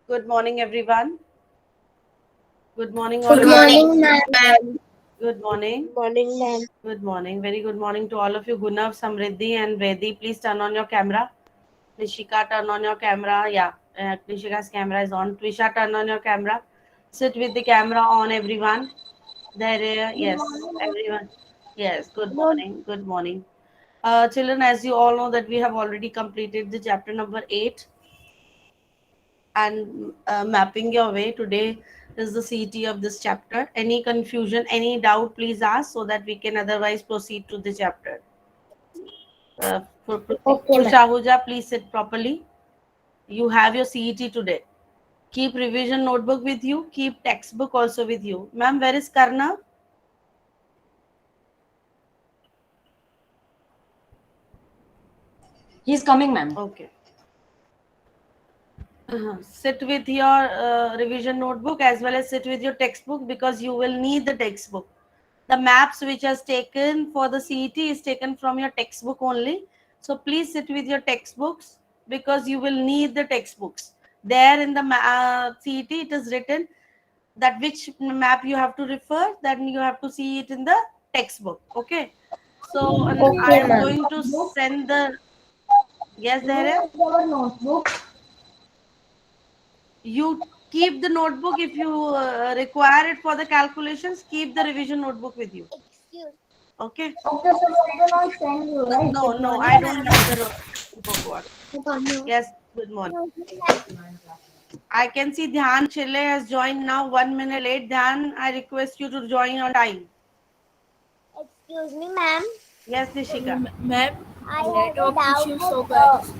Good morning, everyone. Good morning, all Good of Good you. morning, morning, ma'am. ma'am. Good morning. Good morning, ma'am. Good morning. Very good morning to all of you. Gunav, Samriddhi, and Vedi. Please turn on your camera. Nishika, turn on your camera. Yeah, Nishika's camera is on. Twisha, turn on your camera. Sit with the camera on, everyone. There, yes, everyone. Yes, good morning. Good morning. Children, as you all know, that we have already completed the chapter number 8 and mapping your way. Today is the CT of this chapter. Any confusion, any doubt, please ask so that we can otherwise proceed to the chapter. Okay, ma'am. Kushahuja, please sit properly. You have your CET today. Keep revision notebook with you. Keep textbook also with you. Ma'am, where is Karna? He's coming, ma'am. Okay. Sit with your revision notebook as well as sit with your textbook because you will need the textbook. The maps which has taken for the CET is taken from your textbook only. So please sit with your textbooks because you will need the textbooks. There in the CET it is written that which map you have to refer, then you have to see it in the textbook. Okay. So and I Okay, am ma'am. going to send the, yes, there is. Our notebook. You keep the notebook if you require it for the calculations. Keep the revision notebook with you. Excuse. Okay. Okay, so later I send you, right? No, Good no, morning, I don't ma'am. have the notebook. What? Good morning. Yes. Good morning. I can see Dhyan Chile has joined now. 1 minute late. Dhyan, I request you to join on time. Excuse me, ma'am. Yes, Nishika. Ma'am, I have a network doubt issue. that So guys,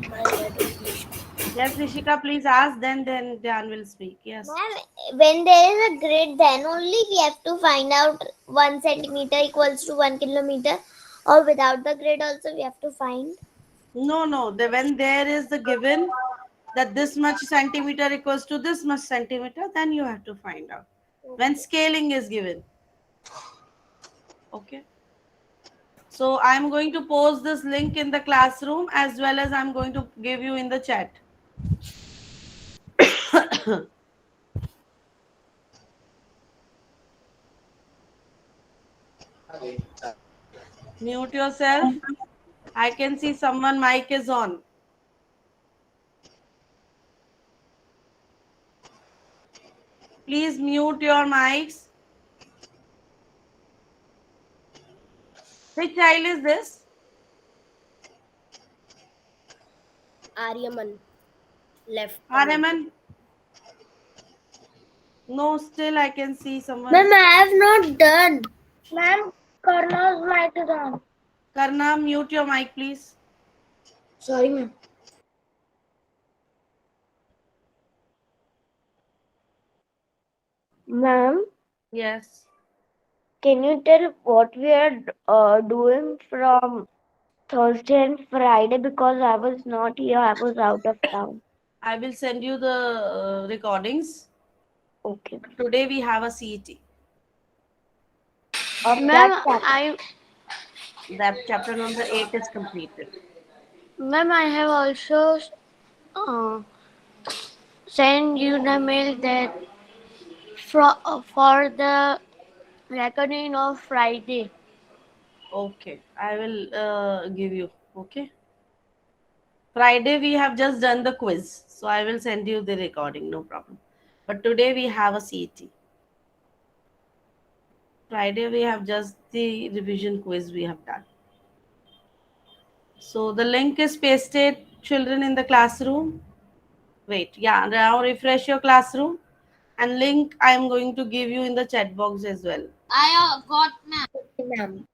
my network issue. Yes, Nishika. Please ask. Then Dhyan will speak. Yes. ma'am, when there is a grid, then only we have to find out 1 centimeter equals to 1 kilometer, or without the grid also we have to find. No, no. When there is the given that this much centimeter equals to this much centimeter, then you have to find out. When Okay. scaling is given. Okay. So I'm going to post this link in the classroom as well as I'm going to give you in the chat. Mute yourself. I can see someone mic is on. Please mute your mics. Which child is this? Aryaman left comment. Harriman? No, still I can see someone. Ma'am, I have not done. Ma'am, Karna's mic is on. Karna, mute your mic, please. Sorry, ma'am. Ma'am, Yes. can you tell what we are doing from Thursday and Friday? Because I was not here, I was out of town. I will send you the recordings. Okay. Today we have a CET. Of that Ma'am, chapter. That chapter number 8 is completed. I have also uh, sent you the mail that for the reckoning of Friday. Okay. I will give you. Okay. Friday we have just done the quiz, so I will send you the recording, no problem. But today we have a CET. Friday we have just the revision quiz we have done. So the link is pasted, children, in the classroom. Wait, yeah, now refresh your classroom and link I am going to give you in the chat box as well. I got, ma'am. Okay, ma'am.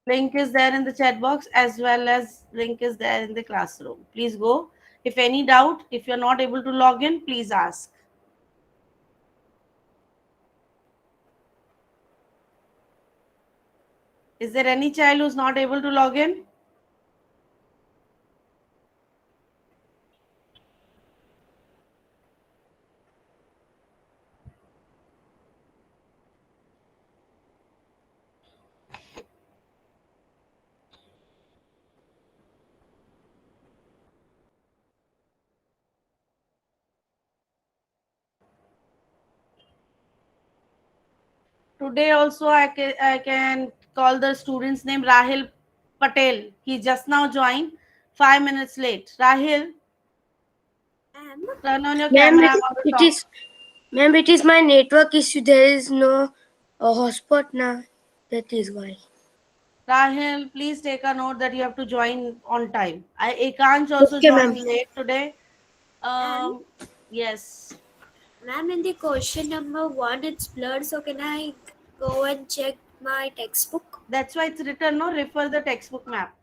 Link is there in the chat box as well as link is there in the classroom. Please go. If any doubt, if you're not able to log in, please ask. Is there any child who's not able to log in? Today also I can call the student's name Rahil Patel. He just now joined, 5 minutes late. Rahil, Ma'am, turn on your Ma'am, camera. I want to talk. ma'am, it is my network issue. There is no hotspot now. That is why. Rahil, please take a note that you have to join on time. Ekansh also Okay, ma'am. joined late today. Ma'am? Yes. Ma'am, in the question number 1, it's blurred. So can I go and check my textbook? That's why it's written, no, refer the textbook map.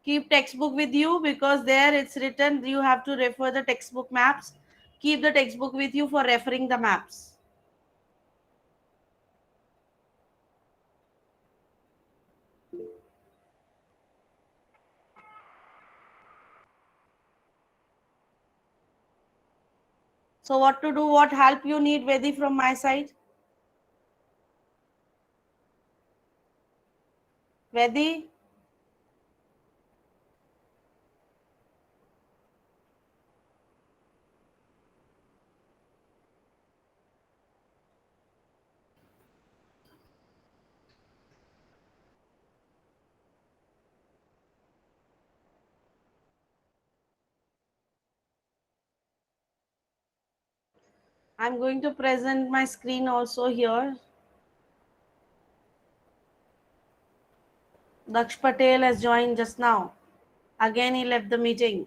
Keep textbook with you because there it's written you have to refer the textbook maps. Keep the textbook with you for referring the maps. So what to do, what help you need, Vedi, from my side? Vedi? I'm going to present my screen also here. Daksh Patel has joined just now. Again, he left the meeting.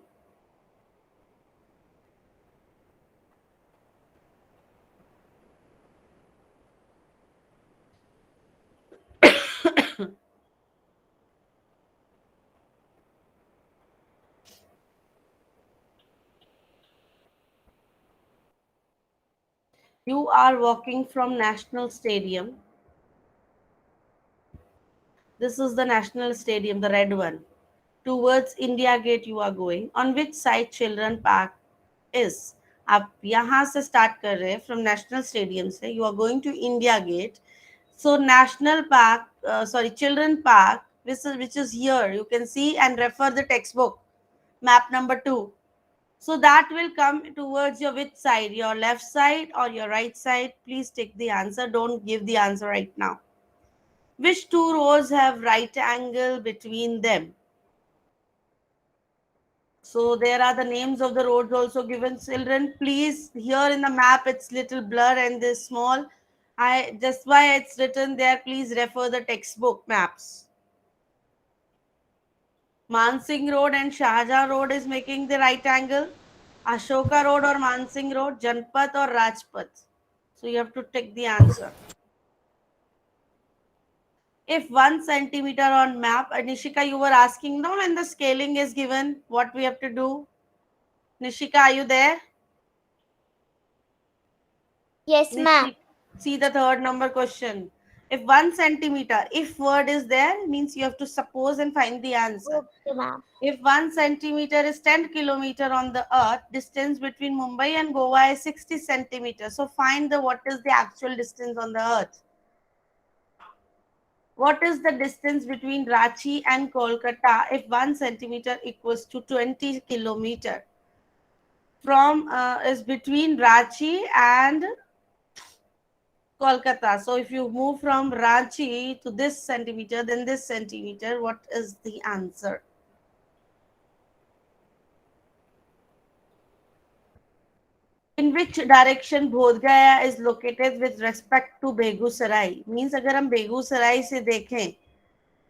You are walking from National Stadium. This is the National Stadium, the red one. Towards India Gate you are going. On which side Children Park is? आप यहाँ से start कर रहे हैं from National Stadium से. You are going to India Gate. So National Park, Children Park, which is here. You can see and refer the textbook, map number 2. So that will come towards your which side, your left side or your right side. Please take the answer. Don't give the answer right now. Which two roads have right angle between them? So there are the names of the roads also given. Children, please, here in the map it's little blur and this small. I just why it's written there, please refer the textbook maps. Mansingh Road and Shahjahan Road is making the right angle. Ashoka Road or Mansingh Road, Janpat or Rajpath. So you have to take the answer. If 1 centimeter on map, Nishika, you were asking now when the scaling is given, what we have to do? Nishika, are you there? Yes, ma'am. See the third number question. If 1 centimeter, if word is there, means you have to suppose and find the answer. Okay, ma'am. If 1 centimeter is 10 kilometer on the earth, distance between Mumbai and Goa is 60 centimeters. So find what is the actual distance on the earth. What is the distance between Ranchi and Kolkata if 1 centimeter equals to 20 kilometer? From is between Ranchi and Kolkata. So if you move from Ranchi to this centimeter, then this centimeter, what is the answer? In which direction Bodh Gaya is located with respect to Begusarai? Means अगर हम बेगूसराय से देखें,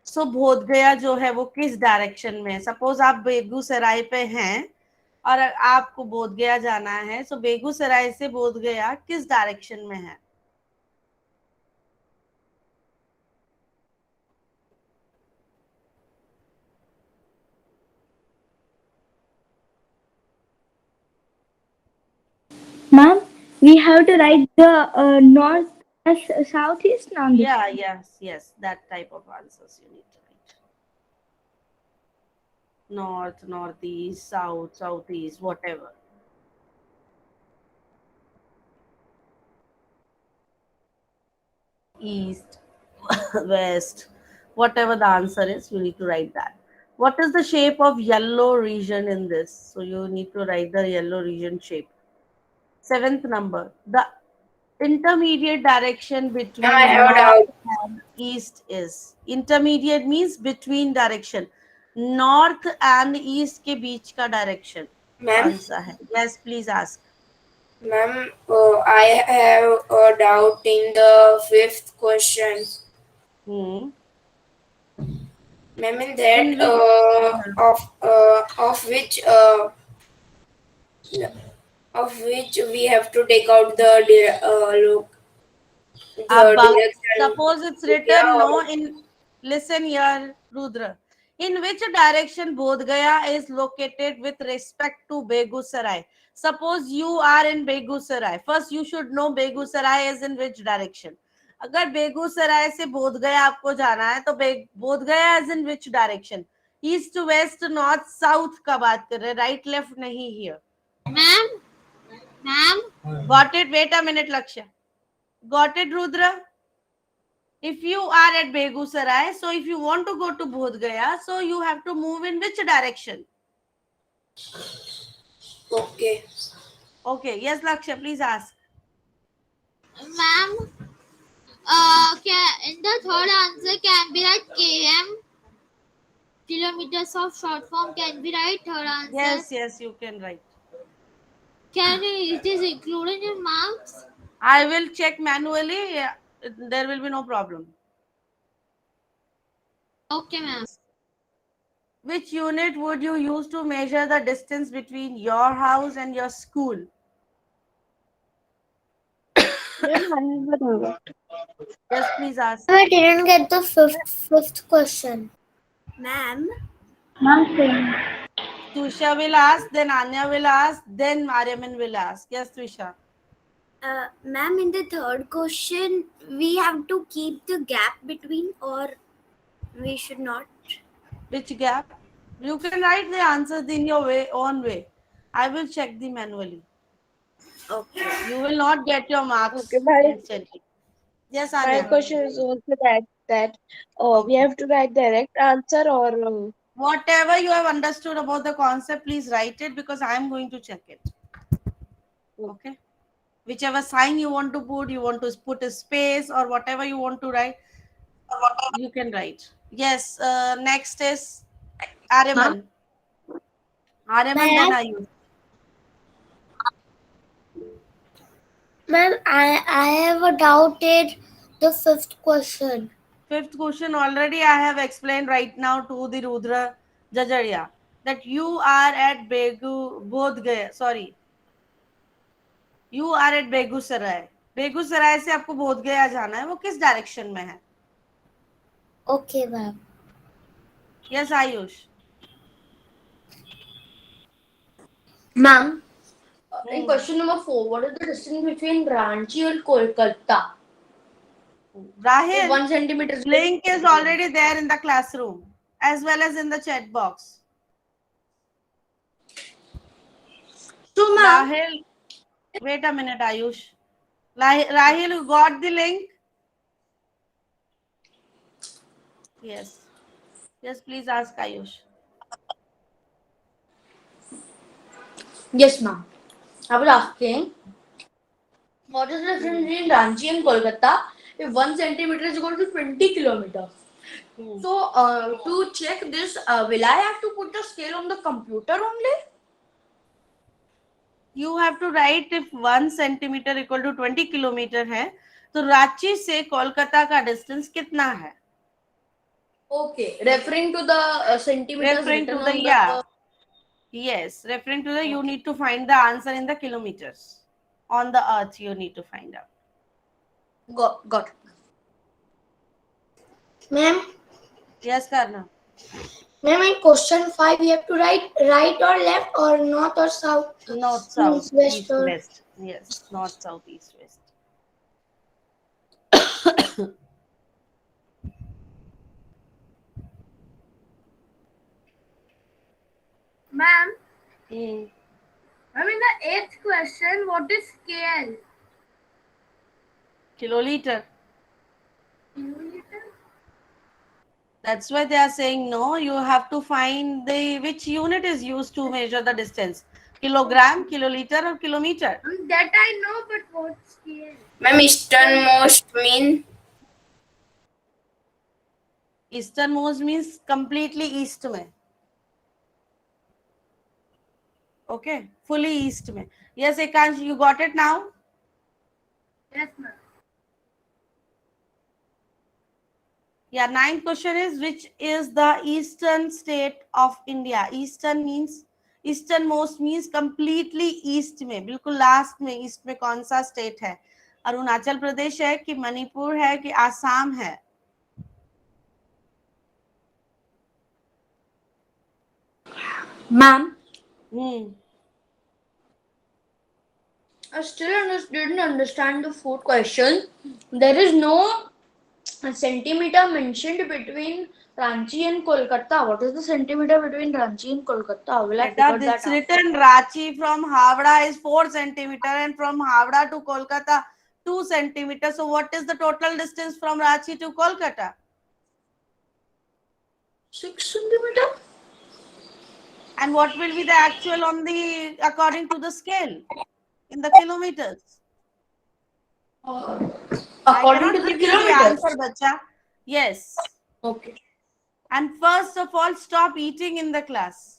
so बोध गया जो है वो किस डायरेक्शन में है? सपोज आप बेगूसराय पे हैं और आपको बोध गया जाना है, so बेगूसराय से बोध गया किस डायरेक्शन में है? Ma'am, we have to write the north as southeast now. Yeah, yes, that type of answers you need to write. North, northeast, south, southeast, whatever. East, west, whatever the answer is, you need to write that. What is the shape of yellow region in this? So you need to write the yellow region shape. 7th number. intermediate direction between I have a north doubt. and east is? Intermediate means between direction. North and east के बीच का direction Ma'am, कौन सा है? Yes, please ask. ma'am, I have a doubt in the fifth question. Hmm. Ma'am, in that In which? of which we have to take out the Abba. direction. Suppose it's Yeah, written no in. Listen here, Rudra. In which direction Bodh Gaya is located with respect to Begusarai? Suppose you are in Begusarai. First, you should know Begusarai is in which direction. अगर बेगूसराय से बोध गया आपको जाना है तो Bodh Gaya is in which direction? East west north south का बात कर रहे हैं, राइट लेफ्ट नहीं here. Ma'am, got it? Wait a minute Lakshya. Got it, Rudra? If you are at Begusarai, so if you want to go to Bodh Gaya, so you have to move in which direction? okay. Okay, yes, Lakshya, please ask. ma'am, in the third answer can be like km, kilometers of short form can be right third answer. Yes, you can write. It is included in marks? I will check manually. Yeah, there will be no problem. Okay, ma'am. Which unit would you use to measure the distance between your house and your school? Yes, please ask. I didn't get the fifth question. Ma'am, Tusha will ask, then Anya will ask, then Aryaman will ask. Yes, Tusha. ma'am, in the third question, we have to keep the gap between, or we should not. Which gap? You can write the answers in your own way. I will check the manually. Okay. You will not get your marks Okay, but instantly. Yes, my Anya. question is also that we Okay. have to write direct answer or Whatever you have understood about the concept, please write it because I am going to check it. Okay. Whichever sign you want to put a space or whatever you want to write, you can write. Yes. Next is Aryaman. Aryaman, then Ayush. Ma'am, I have doubted the fifth question. Fifth question already I have explained right now to the Rudra Jajaria that you are at Bodh Gaya. Sorry. You are at Begusarai. Begusarai से आपको बोध गया जाना है, वो किस direction में है? Okay, ma'am. Yes, Ayush. Ma'am, in question number 4, what is the distance between Ranchi and Kolkata? Rahil, 1 centimeter. link is already there in the classroom as well as in the chat box. So, ma'am, Rahil, wait a minute, Ayush. Rahil, you got the link? Yes. Yes, please ask Ayush. yes, ma'am. I was asking, what is the difference between Ranchi and Kolkata if 1 centimeter is equal to 20 kilometers? So, to check this, will I have to put the scale on the computer only? You have to write if 1 centimeter equal to 20 kilometer है, तो रांची से कोलकाता का distance कितना है? Okay, referring to the centimeters. Referring to written the, on yes, referring to the, you need to find the answer in the kilometers. On the earth, you need to find out. Got it. Ma'am, Yes, Karna. ma'am, in question 5, we have to write right or left or north or south. North, south, West east, or- west. Yes, north, south, east, west. Ma'am, Hmm. I mean the eighth question, what is KL? Kiloliter. That's why they are saying no. You have to find the which unit is used to measure the distance. Kilogram, kiloliter, or kilometer. That I know, but what's scale? Ma'am, easternmost mean Easternmost means completely east में. Okay, fully east में. Yes, Ekansh, you got it now? Yes, ma'am. Yeah, ninth question is which is the eastern state of India? Eastern means easternmost means completely east में, बिल्कुल last में east में कौन सा state है? अरुणाचल प्रदेश है कि मणिपुर है कि आसाम है? Ma'am, I still didn't understand the fourth question. There is no centimeter mentioned between Ranchi and Kolkata. What is the centimeter between Ranchi and Kolkata? Will I figure that It's out? written Ranchi from Havra is 4 centimeter and from Havra to Kolkata 2 centimeter. So what is the total distance from Ranchi to Kolkata? 6 centimeter? And what will be the actual on the according to the scale in the kilometers? I According cannot to the give you the kilometers. answer, bacha. Yes. Okay. And first of all, stop eating in the class.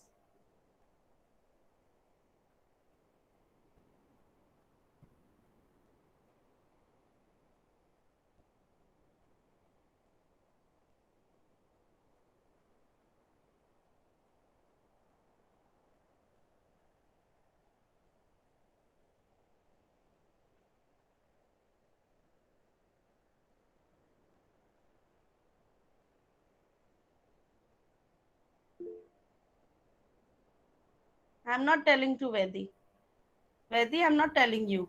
I'm not telling to Vedi. Vedi, I'm not telling you.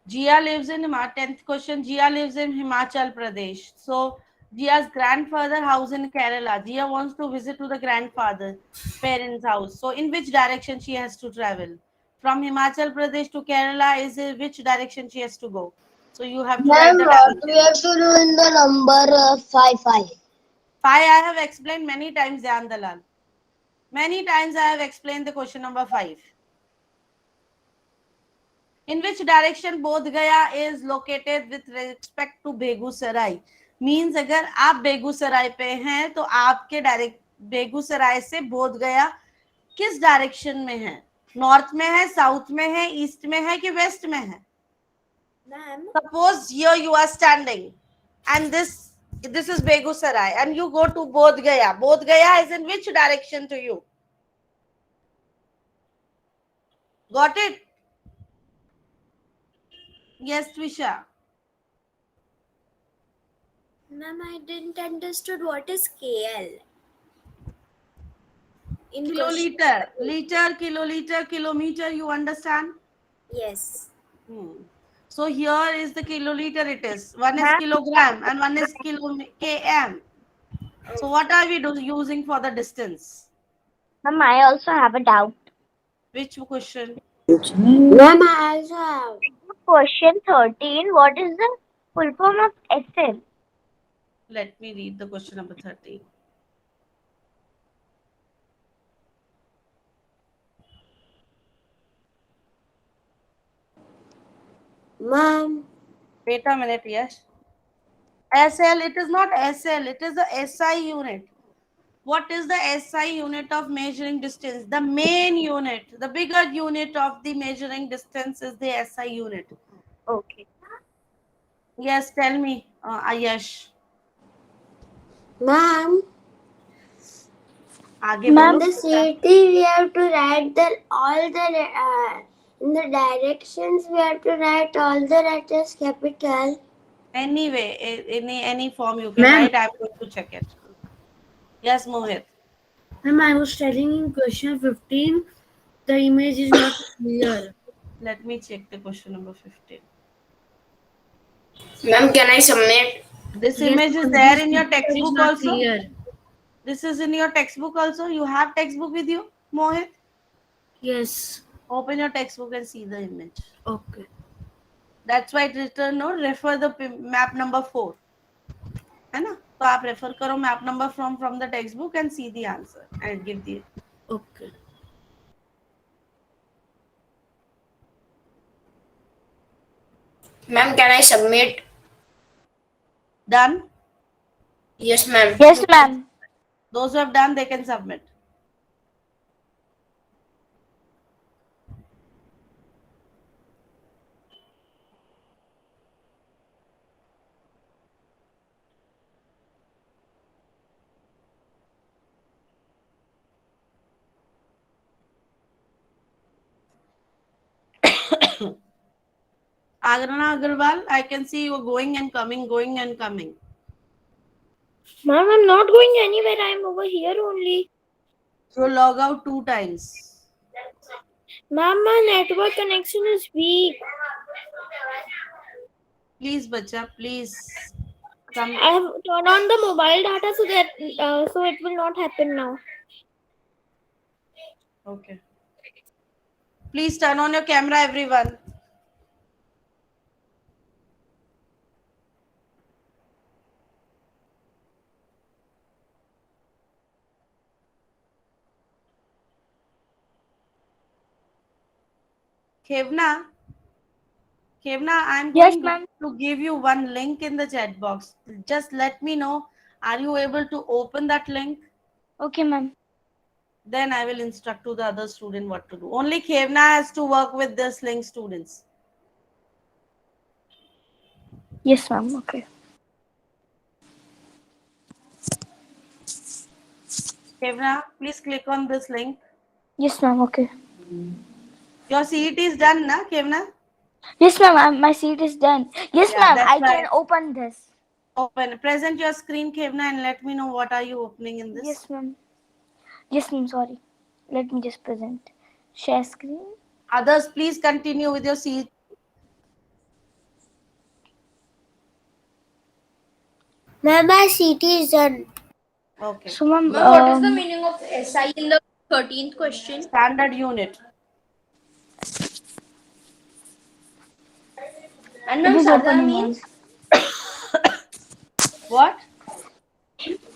Jia lives in 10th question. Jia lives in Himachal Pradesh. So Jia's grandfather house in Kerala. Jia wants to visit to the grandfather parents' house. So in which direction she has to travel? From Himachal Pradesh to Kerala is which direction she has to go? So you have to write the what we direction. have to do in the number 5. 5 I have explained many times, Dhyan Dalal. Many times I have explained the question number 5. In which direction Bodh Gaya is located with respect to Begusarai? Means अगर आप बेगूसराय पे हैं तो आपके direct Begusarai से बोध गया किस डायरेक्शन में है? नॉर्थ में है, साउथ में है, ईस्ट में है कि वेस्ट में है? ma'am. Suppose here you are standing and this is Begusarai and you go to Bodh Gaya. Bodh Gaya is in which direction to you? Got it? Yes, Twisha. Ma'am, I didn't understood what is KL. In question. Kiloliter, liter, kiloliter, kilometer, you understand? Yes. So here is the kiloliter it is. One is kilogram and one is km. So what are we using for the distance? Ma'am, I also have a doubt. Which question? Ma'am, I also have. Question 13. What is the full form of SL? Let me read the question number 13. Ma'am. Wait a minute, yes. SL, it is not SL, it is the SI unit. What is the SI unit of measuring distance? The main unit, the bigger unit of the measuring distance is the SI unit. Okay. Yes, tell me, Ayash. Ma'am, आगे in बोलो. the city we have to write all the in the directions we have to write all the letters capital. Anyway, any form you can write. I'm going to check it. Yes, Mohit. Ma'am, I was telling in question 15, the image is not clear. Let me check the question number 15. Ma'am, can I submit? This Yes, image is ma'am, there this in your picture is textbook not also. clear. This is in your textbook also. You have textbook with you, Mohit? Yes. Open your textbook and see the image. Okay. That's why it written no, refer the map number 4. है ना? तो आप refer करो map number from the textbook and see the answer and give the. Okay. Ma'am, can I submit? Done? Yes, ma'am. Yes, ma'am. Those who have done, they can submit. Agrana Agarwal, I can see you going and coming, going and coming. Ma'am, I'm not going anywhere. I'm over here only. So log out 2 times. Ma'am, my network connection is weak. Please, bacha, please. Come. I have turned on the mobile data so that so it will not happen now. Okay. Please turn on your camera, everyone. Khevna, I'm Yes, going ma'am. to give you one link in the chat box. Just let me know. Are you able to open that link? Okay, ma'am. Then I will instruct to the other student what to do. Only Khevna has to work with this link, students. Yes, ma'am. Okay. Khevna, please click on this link. Yes, ma'am. Okay. Your CET is done, na, Khevna? Yes, ma'am. My seat is done. Yes, Yeah, ma'am. that's I can right. open this. Open. Present your screen, Khevna, and let me know what are you opening in this. Yes, ma'am. Yes, ma'am. Sorry. Let me just present. Share screen. Others, please continue with your CET. Ma'am, my CT is done. Okay. So, ma'am. Ma'am, what is the meaning of SI in the 13th question? Standard unit. And It ma'am, is Sardar opening, means? What?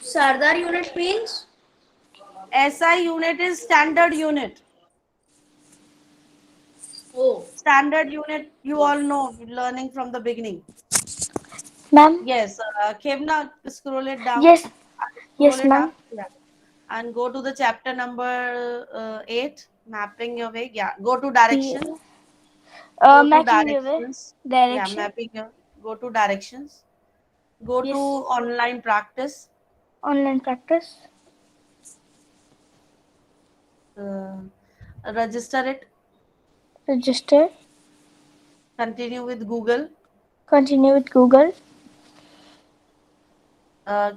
Sardar unit means? SI unit is standard unit. Oh. Standard unit, you all know, learning from the beginning. ma'am. Yes. Khevna, scroll it down. Yes. Scroll Yes, it ma'am. up. Yeah. And go to the chapter number 8, mapping your way. Yeah. Go to direction. Go to Mapping your way. directions. Yeah, Direction. mapping your. Go to directions. Go to Yes. online practice. Online practice. Uh, Register it. Register. Continue with Google. Continue with Google.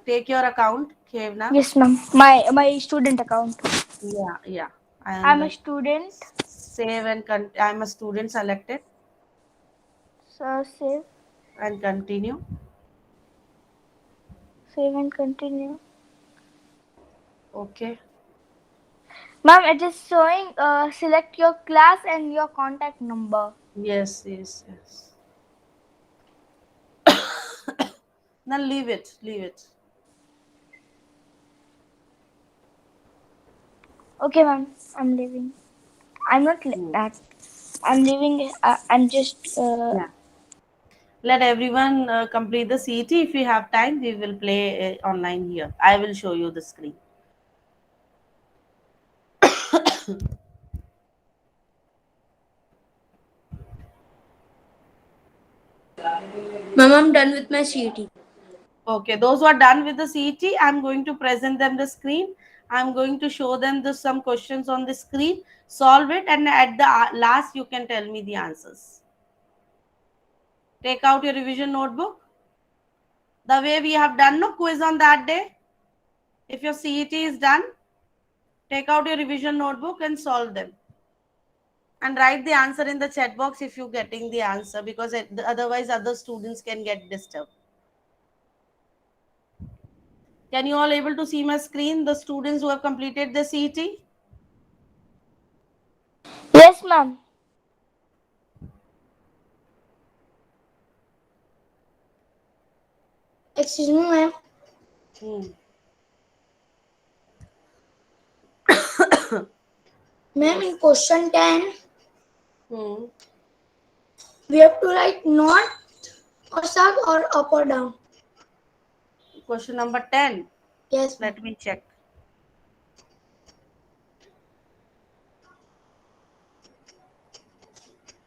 Take your account, Khevna. Yes, ma'am. My student account. Yeah, yeah. I'm a And student. save and I'm a student selected So save. and continue. Save and continue. Okay. Ma'am, it is showing select your class and your contact number. Yes, yes, yes. Now leave it, leave it. Okay, ma'am. I'm leaving. I'm not that. I'm leaving. I'm just. Yeah. Let everyone complete the CET. If you have time, we will play online here. I will show you the screen. Ma'am, I'm done with my CET. Okay, those who are done with the CET, I'm going to present them the screen. I'm going to show them some questions on the screen, solve it, and at the last, you can tell me the answers. Take out your revision notebook. The way we have done no quiz on that day. If your CET is done, take out your revision notebook and solve them. And write the answer in the chat box if you're getting the answer, because otherwise other students can get disturbed. Can you all able to see my screen, the students who have completed the CET? Yes, ma'am. Excuse me, ma'am. Hmm. Ma'am, in question 10, Hmm. we have to write north or south or up or down. Question number 10. Yes, ma'am. Let me check.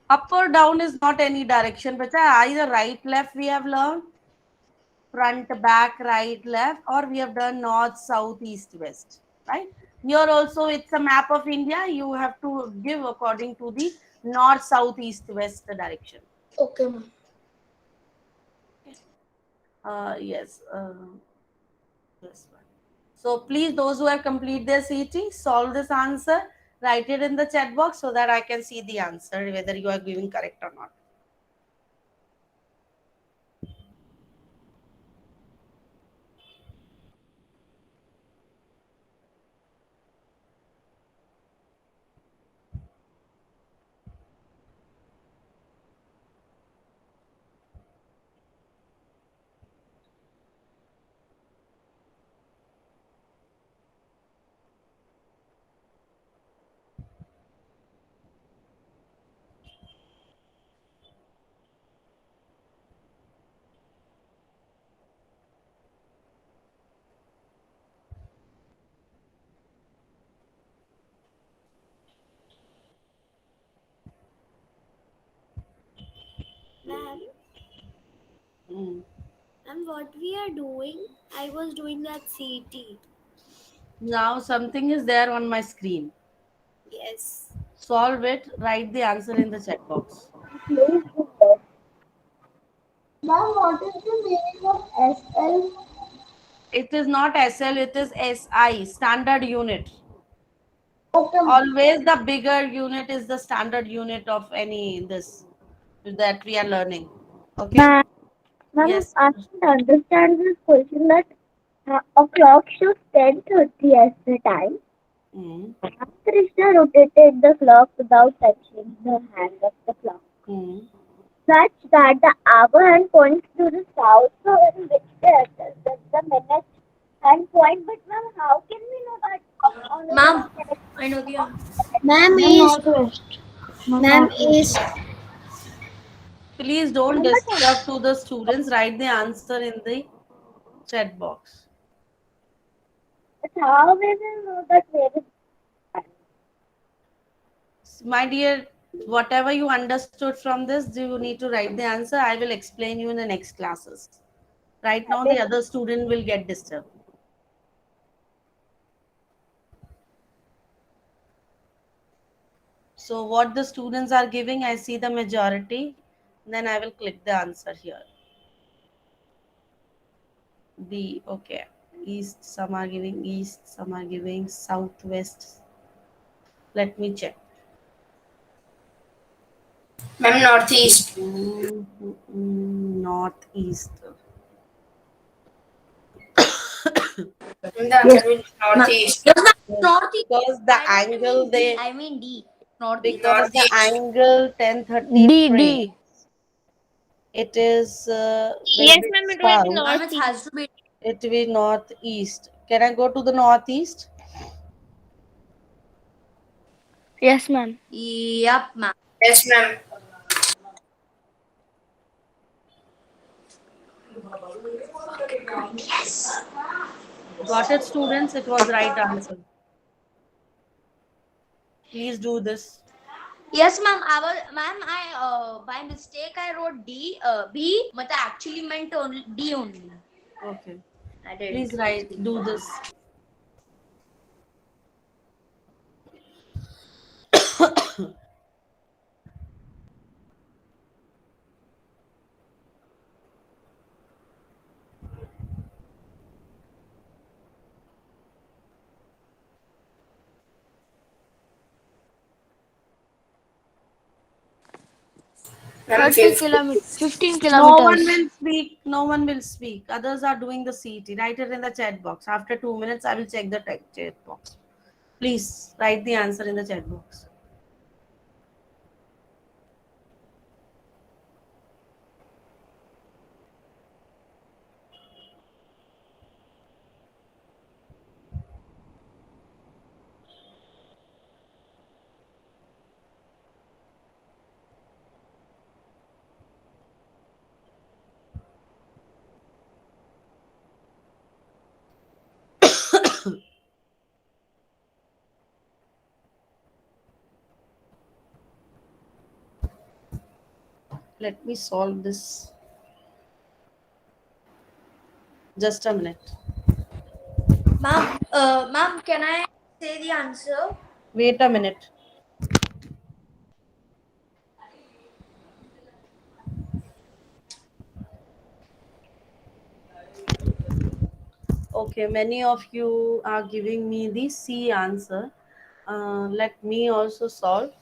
Up or down is not any direction, but either right, left we have learned, front, back, right, left, or we have done north, south, east, west, right? Here also it's a map of India. You have to give according to the north, south, east, west direction. Okay, ma'am. Yes. This one. So please, those who have complete their CT, solve this answer, write it in the chat box so that I can see the answer, whether you are giving correct or not. Ma'am, Mm. and what we are doing, I was doing that CT. Now something is there on my screen. Yes. Solve it, write the answer in the chat box. Please do that. Ma'am, what is the meaning of SL? It is not SL, it is SI, standard unit. Okay, ma'am. Always the bigger unit is the standard unit of any this that we are learning. Okay? Ma'am, ma'am, Yes. I can understand this question that a clock shows 10:30 as the time. Mm. Krishna rotated the clock without touching the hand of the clock, Mm. such that the hour hand points to the south. So in which the minute hand point? But ma'am, how can we know that on the Ma'am, clock? I know the answer. Ma'am, Ma'am, East. northwest. Ma'am, Ma'am, northwest. East. Please don't Ma'am, disturb to the students. Write the answer in the chat box. but how we will know that where is My dear, whatever you understood from this, do you need to write the answer? I will explain you in the next classes. Right now, the other student will get disturbed. So what the students are giving, I see the majority. Then I will click the answer here. B, okay. East, some are giving east, some are giving southwest. Let me check. Ma'am, northeast. Northeast. Ma'am, the answer will be northeast. Yes, ma'am. Yes, Northeast. because the I don't angle mean D. they I mean D. Northeast. because the Northeast. angle 1030 frame, it is will Yes, be ma'am, it will be south. Ma'am, it northeast. has to be. It will be northeast. Can I go to the northeast? Yes, ma'am. Yep, ma'am. Yes, ma'am. Got it, students? It was right answer. Please do this. Yes, ma'am. I by mistake I wrote D. B, but I actually meant only D only. Okay. I did. Please write. Do this. Ma'am, 30 50. kilometers, 15 No one kilometers. will speak. No one will speak. Others are doing the CT. Write it in the chat box. After 2 minutes, I will check the chat box. Please write the answer in the chat box. Let me solve this. Just a minute. Ma'am, can I say the answer? Wait a minute. Okay, many of you are giving me the C answer. Let me also solve.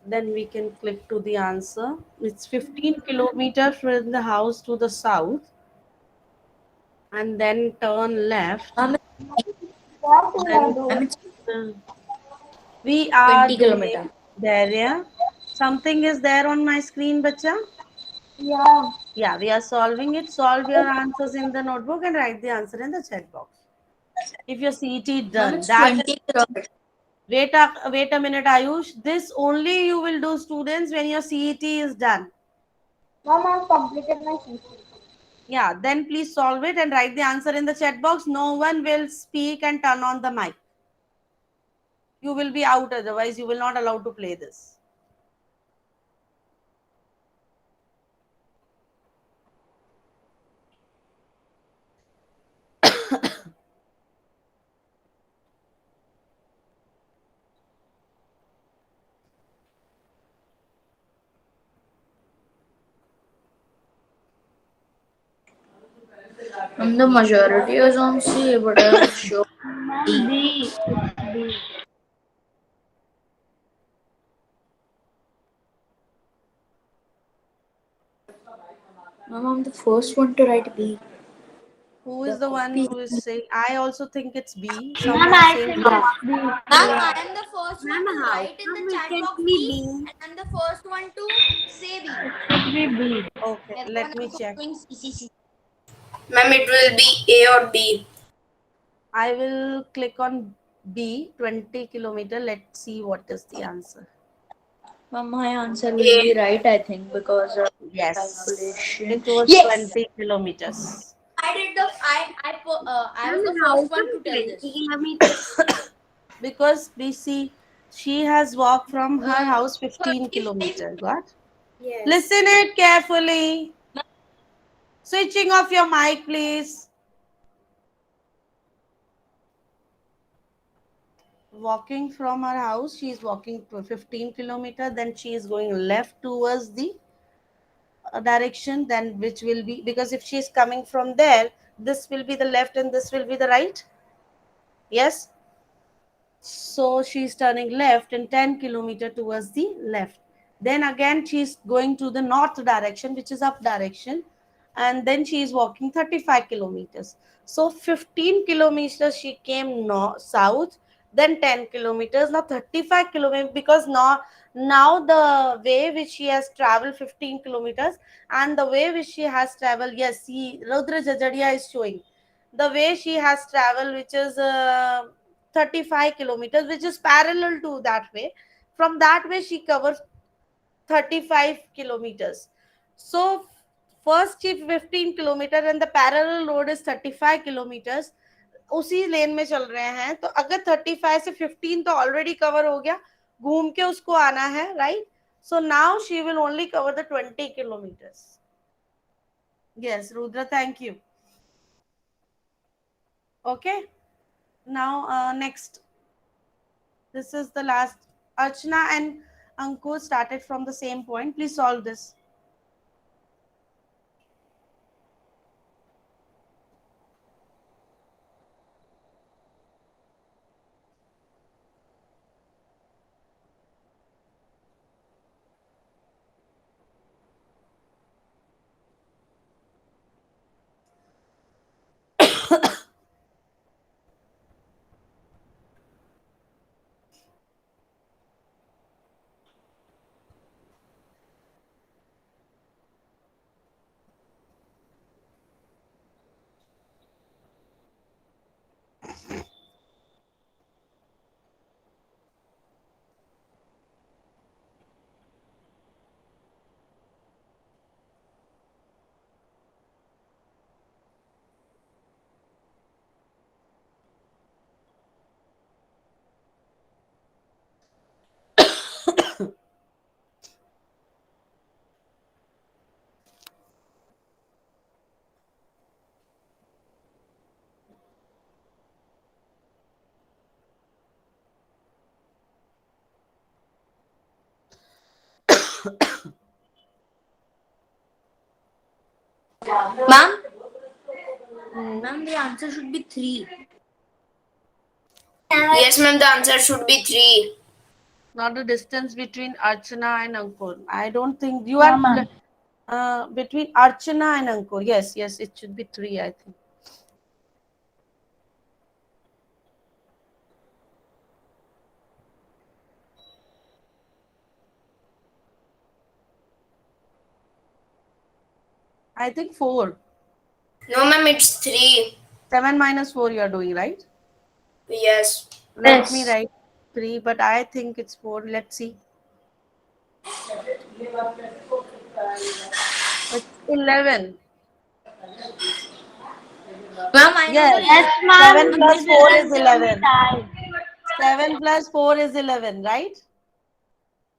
Then we can click to the answer. It's 15 kilometers from the house to the south, and then turn left. Ma'am, Then ma'am, it's uh, we are 20 doing kilometer. there. Yeah, something is there on my screen, bacha. Yeah. Yeah, we are solving it. Solve your answers in the notebook and write the answer in the chat box. If your CT Ma'am, done, it's that 20 kilometers. wait a minute, Ayush. This only you will do, students, when your CET is done. Mom, I've completed my CC. Yeah, then please solve it and write the answer in the chat box. No one will speak and turn on the mic. You will be out, otherwise you will not allowed to play this. And the majority is on C, but I was sure. B. B. Ma'am, I'm the first one to write B. Who is the one who is saying? I also think it's B. Some Ma'am, are I saying think A. it's B. Ma'am, I am the first one Ma'am, to how write in the come it chat can box be B, B? and I'm the first one to say B. Should be B. Okay, let Everyone me else is check. doing CCC. Ma'am, it will be A or B. I will click on B, 20 kilometer. Let's see what is the answer. Ma'am, my answer will be A. right, I think, because of Yes, calculation. it was Yes, 20 kilometers. I did the I Ma'am, was the how first one come to tell 20 this. kilometers? Because BC, she has walked from her Uh, house 15 35. kilometers. What? Yes. Listen it carefully. Switching off your mic, please. Walking from her house, she is walking to 15 kilometer. Then she is going left towards the direction. Then which will be, because if she is coming from there, this will be the left and this will be the right. Yes. So she's turning left and 10 kilometer towards the left. Then again she's going to the north direction, which is up direction, and then she is walking 35 kilometers. So 15 kilometers she came north south, then 10 kilometers, now 35 kilometers, because now the way which she has traveled 15 kilometers and the way which she has traveled, yes, see Rudra Jajadia is showing the way she has traveled, which is 35 kilometers, which is parallel to that way. From that way she covers 35 kilometers. So first she 15 kilometer and the parallel road is 35 kilometers, उसी लेन में चल रहे हैं, तो अगर 35 से 15 तो already cover हो गया, घूम के उसको आना है, right? So now she will only cover the 20 kilometers. Yes, Rudra, thank you. Okay, now next, this is the last. Archana and Ankur started from the same point. Please solve this. Ma'am, ma'am, the answer should be 3. Yes, ma'am. The answer should be 3. Not the distance between Archana and Ankur. I don't think you Yeah, are ma'am. between Archana and Ankur. Yes, yes, it should be 3, I think. I think 4. No, ma'am. It's 3. 7 minus 4 you are doing, right? Yes. Let me Yes. write 3, but I think it's 4. Let's see. It's 11. Ma'am, I know Yes. the Yes, reason. ma'am. 7 plus 4 is 11. Time. 7 plus 4 is 11, right?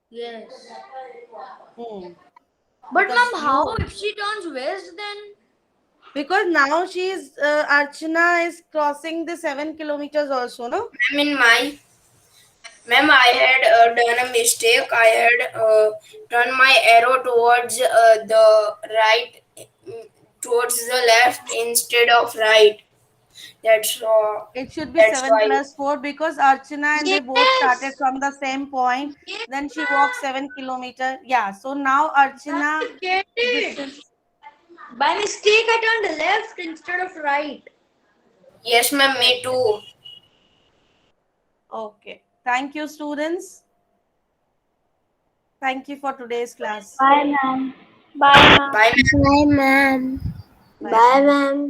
Yes. Hmm. But Because ma'am, how if she turns west then? Because now she's Archana is crossing the 7 kilometers also, no? Ma'am, I had done a mistake. I had turned my arrow towards the right, towards the left instead of right. That's It should be that's 7 why. plus 4 because Archana and they both started from the same point. Yes. Then she walked 7 kilometers. Yeah. So now Archana I get it. distance. By mistake, I turned left instead of right. Yes, ma'am. Me too. Okay. Thank you, students. Thank you for today's class. Bye, ma'am. Bye, ma'am. Bye, ma'am. Bye, ma'am. Bye. Bye, ma'am.